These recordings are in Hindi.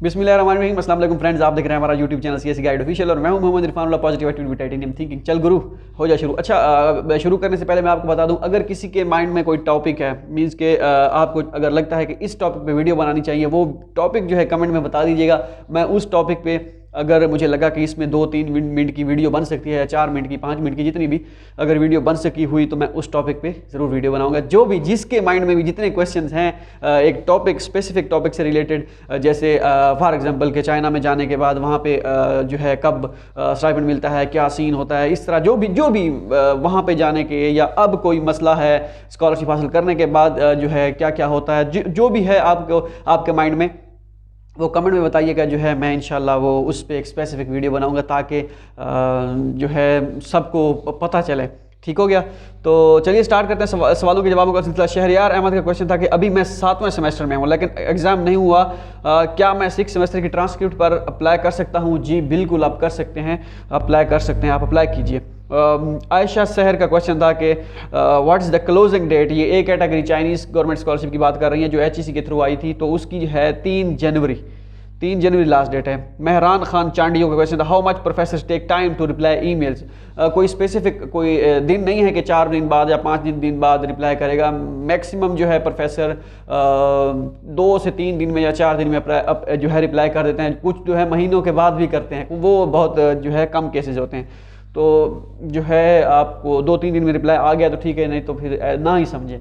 बिस्मिल्लाहिर्रहमानिर्रहीम, अस्सलाम वालेकुम फ्रेंड्स, आप देख रहे हैं हमारा YouTube channel CSC guide official और मैं हूं Mohammad Irfan positive attitude with titanium thinking. चल गुरु हो जा शुरू। अच्छा, शुरू करने से पहले मैं आपको बता दूं, अगर किसी के माइंड में कोई टॉपिक है, मींस के आपको अगर लगता है कि इस टॉपिक पे वीडियो बनानी चाहिए, वो टॉपिक जो है कमेंट में बता दीजिएगा। मैं उस टॉपिक पे अगर मुझे लगा कि इसमें 2-3 मिनट की वीडियो बन सकती है, 4 मिनट की, 5 मिनट की, जितनी भी अगर वीडियो बन सकी हुई तो मैं उस टॉपिक पे ज़रूर वीडियो बनाऊंगा। जो भी जिसके माइंड में भी जितने क्वेश्चंस हैं एक टॉपिक, स्पेसिफिक टॉपिक से रिलेटेड, जैसे फॉर एग्जांपल के चाइना में जाने के बाद वहाँ पे जो है कब स्टाइपेंड मिलता है, क्या सीन होता है, इस तरह जो भी वहाँ पे जाने के, या अब कोई मसला है स्कॉलरशिप हासिल करने के बाद जो है क्या क्या होता है, जो भी है आपको आपके माइंड में, वो कमेंट में बताइएगा। जो है मैं इंशाल्लाह वो उस पर एक स्पेसिफिक वीडियो बनाऊंगा ताकि जो है सबको पता चले। ठीक हो गया, तो चलिए स्टार्ट करते हैं सवालों के जवाबों का सिलसिला। शहरियार अहमद का क्वेश्चन था कि अभी मैं 7वें सेमेस्टर में हूँ लेकिन एग्ज़ाम नहीं हुआ, क्या मैं 6 सेमेस्टर की ट्रांसक्रिप्ट पर अप्लाई कर सकता हूँ? जी बिल्कुल आप कर सकते हैं, अप्लाई कर सकते हैं, आप अप्लाई कीजिए। आयशा सहर का क्वेश्चन था कि what is the closing date. ये A category Chinese government scholarship की बात कर रही हैं जो HEC के थ्रू आई थी, तो उसकी है 3 जनवरी लास्ट डेट है। मेहरान खान चांडियों का क्वेश्चन था how much professors take time to reply emails. कोई स्पेसिफिक कोई दिन नहीं है कि 4 दिन बाद या 5 दिन बाद रिप्लाई करेगा। मैक्सिमम जो है प्रोफेसर 2 से 3 दिन में या 4 दिन में जो है रिप्लाई कर देते हैं। कुछ जो है महीनों के बाद भी करते हैं, वो बहुत जो है कम केसेज होते हैं। तो जो है आपको 2-3 दिन में रिप्लाई आ गया तो ठीक है, नहीं तो फिर ना ही समझें।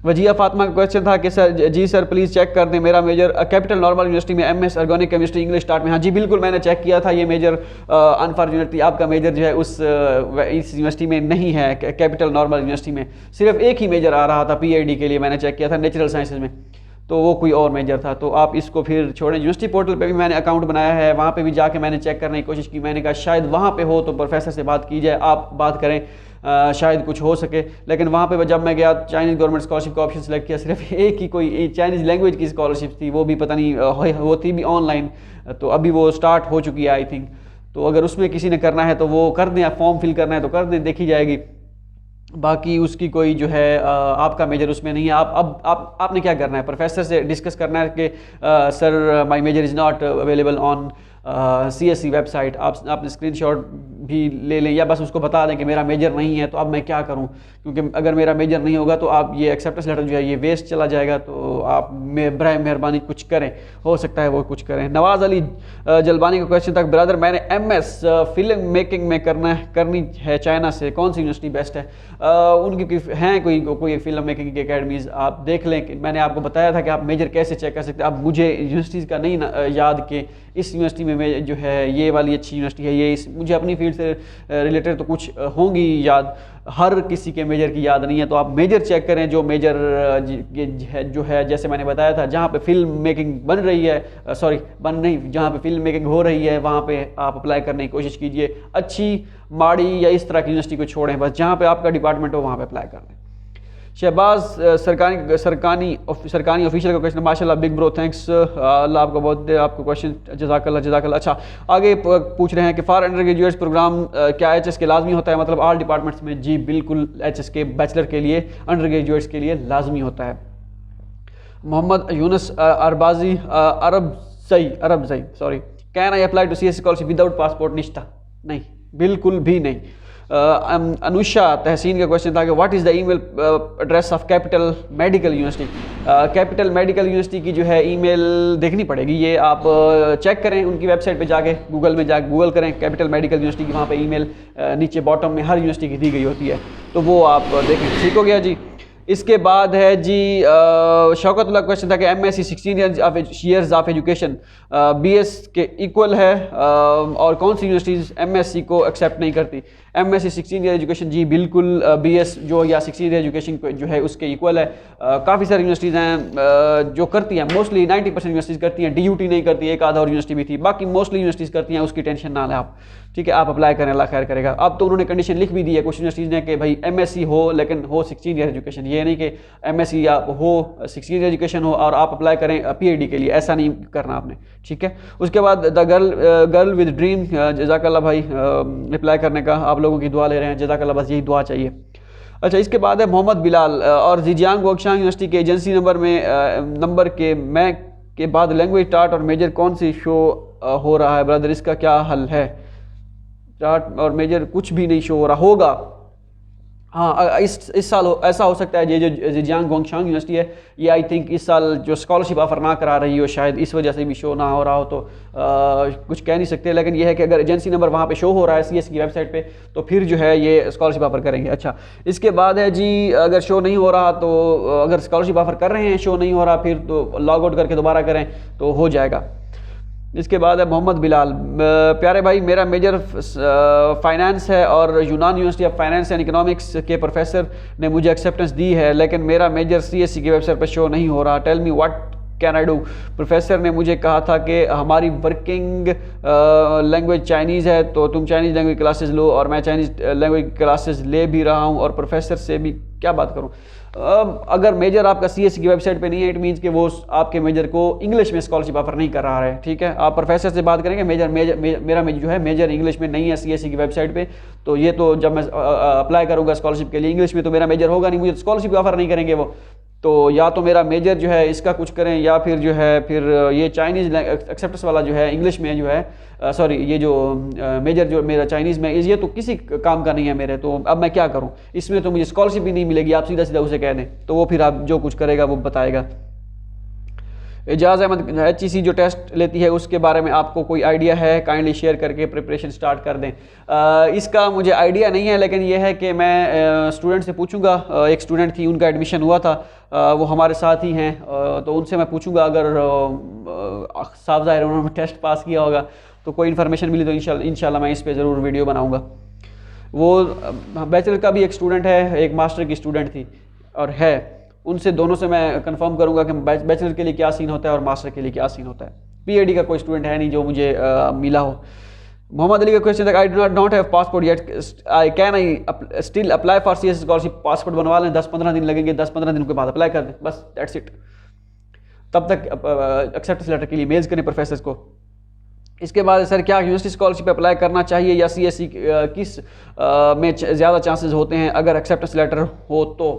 वजिया फातिमा का क्वेश्चन था कि sir ji sir please check कर दें, मेरा मेजर कैपिटल नॉर्मल यूनिवर्सिटी में MS organic chemistry English start में। हाँ जी बिल्कुल, मैंने चेक किया था, ये मेजर अनफॉर्चुनेटली आपका मेजर जो है इस यूनिवर्सिटी में नहीं है, कैपिटल नॉर्मल यूनिवर्सिटी में सिर्फ एक ही मेजर आ रहा था PhD के लिए। मैंने चेक किया था नेचुरल साइंसेज में, तो वो कोई और मेजर था, तो आप इसको फिर छोड़ें। यूनिवर्सिटी पोर्टल पे भी मैंने अकाउंट बनाया है, वहाँ पे भी जाके मैंने चेक करने की कोशिश की। मैंने कहा शायद वहाँ पे हो तो प्रोफेसर से बात की जाए, आप बात करें, शायद कुछ हो सके। लेकिन वहाँ पे जब मैं गया, चाइनीज़ गवर्नमेंट स्कॉलरशिप का ऑप्शन सेलेक्ट किया, सिर्फ एक ही कोई चाइनीज़ लैंग्वेज की स्कॉलरशिप थी, वो भी पता नहीं होती भी ऑनलाइन, तो अभी वो स्टार्ट हो चुकी है आई थिंक। तो अगर उसमें किसी ने करना है तो वो कर दें, फॉर्म फिल करना है तो कर दें, देखी जाएगी। बाकी उसकी कोई जो है आपका मेजर उसमें नहीं है। आपने क्या करना है, प्रोफेसर से डिस्कस करना है कि sir my major is not available on CSC website. आपने स्क्रीनशॉट भी ले लें या बस उसको बता दें कि मेरा मेजर नहीं है, तो अब मैं क्या करूं, क्योंकि अगर मेरा मेजर नहीं होगा तो आप ये एक्सेप्टेंस लेटर जो है ये वेस्ट चला जाएगा। तो आप बराए मेहरबानी कुछ करें, हो सकता है वो कुछ करें। नवाज़ अली जलबानी का क्वेश्चन था ब्रदर मैंने MS फिल्म मेकिंग में करनी है चाइना से, कौन सी यूनिवर्सिटी बेस्ट है? उनकी हैं कोई फिल्म मेकिंग की अकेडमीज़, आप देख लें। कि मैंने आपको बताया था कि आप मेजर कैसे चेक कर सकते हैं। अब मुझे यूनिवर्सिटीज़ का नहीं याद कि इस यूनिवर्सिटी में जो है ये वाली अच्छी यूनिवर्सिटी है, ये मुझे अपनी फील्ड से रिलेटेड तो कुछ होंगी याद, हर किसी के मेजर की याद नहीं है। तो आप मेजर चेक करें, जो मेजर जो है जैसे मैंने बताया था, जहाँ पे फिल्म मेकिंग बन रही है, जहाँ पे फिल्म मेकिंग हो रही है वहाँ पे आप अप्लाई करने की कोशिश कीजिए। अच्छी माड़ी या इस तरह की यूनिवर्सिटी को छोड़ें, बस जहाँ पे आपका डिपार्टमेंट हो वहाँ पे अप्लाई कर दें। शहबाज सरकानी ऑफिशियल का क्वेश्चन, माशाल्लाह बिग ब्रो, थैंक्स, अल्लाह आपको बहुत दे, आपको क्वेश्चन जज़ाकल्लाह। अच्छा, आगे पूछ रहे हैं कि फॉर अंडर ग्रेजुएट्स प्रोग्राम क्या HS के लाजमी होता है, मतलब ऑल डिपार्टमेंट्स में? जी बिल्कुल, HS के बैचलर के लिए, अंडर ग्रेजुएट्स के लिए लाजमी होता है। मोहम्मद यूनुस अरबाजी अरब sorry, can I apply to CSC scholarship without passport? निश्ता नहीं, बिल्कुल भी नहीं। अनुषा तहसीन का क्वेश्चन था कि what is the email address of capital medical university. Capital medical university की जो है ईमेल देखनी पड़ेगी, ये आप चेक करें उनकी वेबसाइट पे जाके, गूगल में जाके गूगल करें कैपिटल मेडिकल यूनिवर्सिटी की, वहाँ पे ईमेल नीचे बॉटम में हर यूनिवर्सिटी की दी गई होती है, तो वो आप देखें। ठीक हो गया जी। इसके बाद है जी शौकतुल्लाह क्वेश्चन था कि MSc 16 years of education BS के इक्वल है और कौन सी यूनिवर्सिटीज़ MSc को एक्सेप्ट नहीं करती? MSc 16 ईयर एजुकेशन जी बिल्कुल BS जो या 16 ईयर एजुकेशन जो है उसके इक्वल है। काफ़ी सारी यूनिवर्सिटीज़ हैं जो करती हैं, मोस्टली 90% यूनिवर्सिटीज़ करती हैं, DUT नहीं करती, एक आधा और यूनिवर्सिटी भी थी, बाकी मोस्टली यूनिवर्सिटीज़ करती हैं, उसकी टेंशन ना लें आप। ठीक है, आप अप्लाई करें, अल्लाह खैर करेगा। अब तो उन्होंने कंडीशन लिख भी दी है कुछ यूनिवर्सिटीज़ ने कि भाई MSc हो लेकिन हो 16 ईयर एजुकेशन, ये नहीं कि MSc आप हो 16 ईयर एजुकेशन हो और आप अप्लाई करें PhD के लिए, ऐसा नहीं करना आपने। ठीक है, उसके बाद द गर्ल विद ड्रीम, जज़ाकल्लाह भाई रिप्लाई करने का, आप लोगों की दुआ ले रहे हैं, जज़ाकल्लाह, बस यही दुआ चाहिए। अच्छा, इसके बाद है मोहम्मद बिलाल और जिजियांग वोक्शांग यूनिवर्सिटी के एजेंसी नंबर के मैं के बाद लैंग्वेज टार्ट और मेजर कौन सी शो हो रहा है ब्रदर, इसका क्या हल है? टार्ट और मेजर कुछ भी नहीं शो हो रहा होगा। हाँ, इस साल ऐसा हो सकता है, ये जो जियांग गोंगशांग यूनिवर्सिटी है, ये आई थिंक इस साल जो स्कॉलरशिप ऑफर ना करा रही हो, शायद इस वजह से भी शो ना हो रहा हो, तो कुछ कह नहीं सकते। लेकिन ये है कि अगर एजेंसी नंबर वहाँ पे शो हो रहा है सीएस की वेबसाइट पे, तो फिर जो है ये स्कॉलरशिप ऑफर करेंगे। अच्छा, इसके बाद है जी, अगर शो नहीं हो रहा तो अगर स्कॉलरशिप ऑफर कर रहे हैं, शो नहीं हो रहा, फिर तो लॉग आउट करके दोबारा करें तो हो जाएगा। इसके बाद है मोहम्मद बिलाल, प्यारे भाई मेरा मेजर फाइनेंस है और Yunnan university of finance and economics के प्रोफेसर ने मुझे एक्सेप्टेंस दी है, लेकिन मेरा मेजर सीएससी की वेबसाइट पर शो नहीं हो रहा। Tell me what can I do. Professor ने मुझे कहा था कि हमारी वर्किंग लैंग्वेज चाइनीज़ है, तो तुम चाइनीज़ लैंग्वेज क्लासेस लो, और मैं चाइनीज़ लैंग्वेज क्लासेस ले भी रहा हूँ, और प्रोफेसर से भी क्या बात करूँ। अगर मेजर आपका सीएससी की वेबसाइट पे नहीं है, इट मीन्स कि वो आपके मेजर को इंग्लिश में स्कॉलरशिप ऑफर नहीं कर रहा है, ठीक है। आप प्रोफेसर से बात करेंगे, मेरा मेजर जो है मेजर इंग्लिश में नहीं है सीएससी की वेबसाइट पे, तो ये तो जब मैं अप्लाई करूँगा स्कॉलरशिप के लिए इंग्लिश में, तो मेरा मेजर होगा नहीं, मुझे स्कॉलरशिप ऑफर नहीं करेंगे वो। तो या तो मेरा मेजर जो है इसका कुछ करें, या फिर जो है फिर ये चाइनीज़ एक्सेप्टेंस वाला जो है इंग्लिश में जो है सॉरी, ये जो मेजर जो मेरा चाइनीज़ में, ये तो किसी काम का नहीं है मेरे, तो अब मैं क्या करूं, इसमें तो मुझे स्कॉलरशिप भी नहीं मिलेगी। आप सीधा सीधा उसे कह दें, तो वो फिर आप जो कुछ करेगा वो बताएगा। एजाज अहमद, HEC जो टेस्ट लेती है उसके बारे में आपको कोई आइडिया है? काइंडली शेयर करके प्रिपरेशन स्टार्ट कर दें। इसका मुझे आइडिया नहीं है, लेकिन यह है कि मैं स्टूडेंट से पूछूंगा। एक स्टूडेंट थी, उनका एडमिशन हुआ था, वो हमारे साथ ही हैं, तो उनसे मैं पूछूंगा, अगर साफ ज़ाहिर उन्होंने टेस्ट पास किया होगा तो कोई इन्फॉर्मेशन मिली तो इंशाल्लाह मैं इस पर ज़रूर वीडियो बनाऊँगा। वो बैचलर का भी एक स्टूडेंट है, एक मास्टर की स्टूडेंट थी और है, उनसे दोनों से मैं कंफर्म करूंगा कि बैचलर के लिए क्या सीन होता है और मास्टर के लिए क्या सीन होता है। पीएचडी का कोई स्टूडेंट है नहीं जो मुझे मिला हो। मोहम्मद अली का क्वेश्चन है, I do not have passport yet, I still apply for CS scholarship. Passport बनवा लें, 10-15 दिन लगेंगे, 10-15 दिन के बाद अप्लाई कर दें, बस दैट्स इट। तब तक एक्सेप्टेंस लेटर के लिए मेल्स करें प्रोफेसर को। इसके बाद सर, क्या यूनिवर्सिटी स्कॉलरशिप अप्लाई करना चाहिए या सीएससी किस में ज़्यादा चांसेस होते हैं? अगर एक्सेप्टेंस लेटर हो तो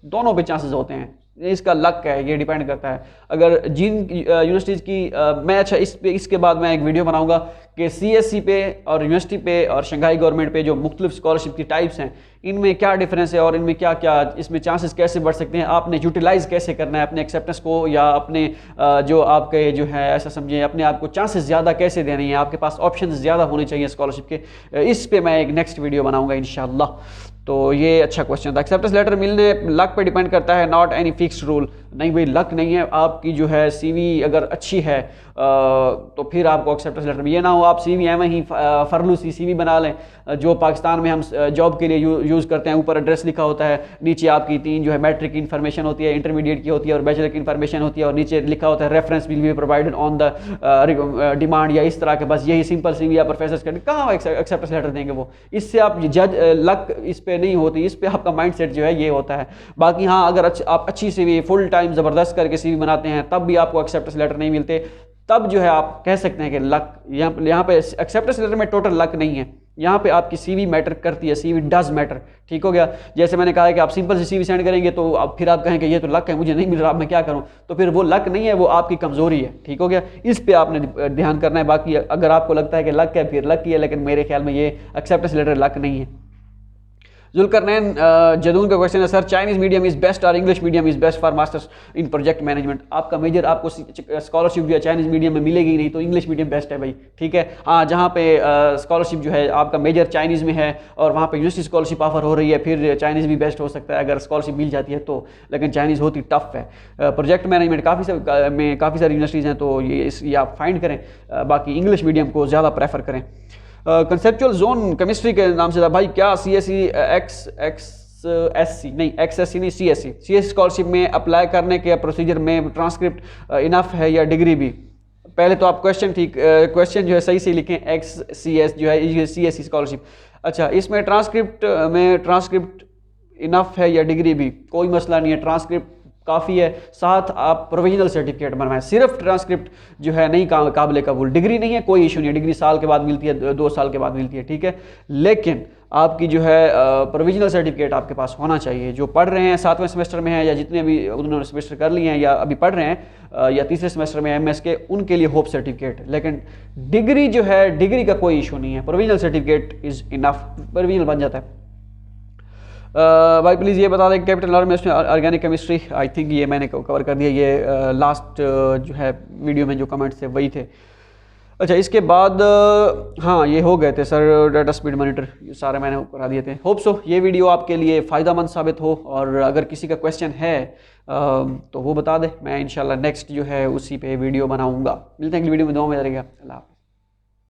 दोनों पे चांसेस होते हैं, इसका लक है, ये डिपेंड करता है। अगर जिन यूनिवर्सिटीज़ की मैं अच्छा इसके बाद मैं एक वीडियो बनाऊंगा कि सीएससी पे और यूनिवर्सिटी पे और शंघाई गवर्नमेंट पे जो मुख्तलिफ स्कॉलरशिप की टाइप्स हैं, इनमें क्या डिफरेंस है और इनमें क्या क्या इसमें चांसेस कैसे बढ़ सकते हैं, आपने यूटिलाइज़ कैसे करना है अपने एक्सेप्टेंस को, या अपने जो आपके जो है ऐसा समझिए अपने आप को चांसेस ज़्यादा कैसे देने हैं, आपके पास ऑप्शन ज़्यादा होने चाहिए स्कॉलरशिप के। इस पर मैं एक नेक्स्ट वीडियो बनाऊँगा इंशाल्लाह। तो ये अच्छा क्वेश्चन था। एक्सेप्टेंस लेटर मिलने लक पे डिपेंड करता है, नॉट एनी फिक्स्ड रूल। नहीं भाई, लक नहीं है, आपकी जो है सीवी अगर अच्छी है तो फिर आपको एक्सेप्टेंस लेटर में, ये ना हो आप सीवी एम ही फरलू सी सीवी बना लें, जो पाकिस्तान में हम जॉब के लिए यूज़ करते हैं। ऊपर एड्रेस लिखा होता है, नीचे आपकी 3 जो है मैट्रिक की इन्फॉर्मेशन होती है, इंटरमीडिएट की होती है और बैचलर की इन्फॉर्मेशन होती है, और नीचे लिखा होता है reference will be provided on the demand, या इस तरह के, बस यही सिंपल सीवी या प्रोफेसर के कहाँ एक्सेप्टेंस लेटर देंगे वो। इससे आप जज लक इस पर नहीं होती, इस पर आपका माइंड सेट जो है ये होता है। बाकी हाँ, अगर आप अच्छी सीवी फुल टाइम ज़बरदस्त करके सीवी बनाते हैं तब भी आपको एक्सेप्टेंस लेटर नहीं मिलते, तब जो है आप कह सकते हैं कि लक, यहाँ पे एक्सेप्टेंस लेटर में टोटल लक नहीं है, यहाँ पे आपकी सीवी मैटर करती है, सीवी डज मैटर। ठीक हो गया। जैसे मैंने कहा है कि आप सिंपल से सीवी सेंड करेंगे तो अब फिर आप कहें कि ये तो लक है, मुझे नहीं मिल रहा, अब मैं क्या करूँ, तो फिर वो लक नहीं है, वो आपकी कमज़ोरी है। ठीक हो गया, इस पे आपने ध्यान करना है। बाकी अगर आपको लगता है कि लक है फिर लक ही है, लेकिन मेरे ख्याल में ये एक्सेप्टेंस लेटर लक नहीं है। जुल्करनैन जदून का क्वेश्चन है, sir Chinese medium is best और English medium is best for masters in project management. आपका मेजर आपको स्कॉलरशिप जो है चाइनीज़ मीडियम में मिलेगी नहीं, तो इंग्लिश मीडियम बेस्ट है भाई। ठीक है, हाँ, जहाँ पे स्कॉलरशिप जो है आपका मेजर चाइनीज़ में है और वहाँ पे यूनिवर्सिटी स्कॉलरशिप ऑफर हो रही है, फिर चाइनीज़ भी बेस्ट हो सकता है अगर स्कॉलरशिप मिल जाती है तो, लेकिन चाइनीज़ होती टफ है। प्रोजेक्ट मैनेजमेंट काफ़ी सारी यूनिवर्सिटीज़ हैं, तो ये आप फाइंड करें। बाकी इंग्लिश मीडियम को ज़्यादा प्रेफर करें। कंसेप्चुअल जोन केमिस्ट्री के नाम से था भाई, क्या सीएससी एक्सएससी नहीं एक्सएससी नहीं सीएससी स्कॉलरशिप में अप्लाई करने के प्रोसीजर में ट्रांसक्रिप्ट इनफ है या डिग्री भी? पहले तो आप क्वेश्चन जो है सही से लिखें, एक्ससीएस जो है सीएससी स्कॉलरशिप। अच्छा, इसमें ट्रांसक्रिप्ट इनफ है या डिग्री भी? कोई मसला नहीं है, ट्रांसक्रिप्ट काफ़ी है। साथ आप प्रोविजनल सर्टिफिकेट बनवाएं, सिर्फ ट्रांसक्रिप्ट जो है नहीं काबिल कबूल। डिग्री नहीं है, कोई इशू नहीं है, डिग्री साल के बाद मिलती है, 2 साल के बाद मिलती है, ठीक है। लेकिन आपकी जो है प्रोविजनल सर्टिफिकेट आपके पास होना चाहिए। जो पढ़ रहे हैं 7वें सेमेस्टर में है, या जितने भी उन्होंने सेमेस्टर कर लिए हैं या अभी पढ़ रहे हैं या तीसरे सेमेस्टर में MS के, उनके लिए होप सर्टिफिकेट। लेकिन डिग्री जो है, डिग्री का कोई इशू नहीं है, provisional certificate is enough, provisional बन जाता है। भाई प्लीज़ ये बता दें कैपिटल नॉर्म में ऑर्गेनिक केमिस्ट्री, आई थिंक ये मैंने कवर कर दिया, ये लास्ट जो है वीडियो में जो कमेंट्स थे वही थे। अच्छा, इसके बाद हाँ ये हो गए थे सर, डाटा स्पीड मॉनिटर ये सारे मैंने करा दिए थे। होप सो ये वीडियो आपके लिए फ़ायदेमंद साबित हो, और अगर किसी का क्वेश्चन है तो वो बता दे, मैं इंशाल्लाह नेक्स्ट जो है उसी पे वीडियो बनाऊंगा। मिलते हैं अगली वीडियो में, दुआ में रहेगा। अल्लाह हाफ़िज़।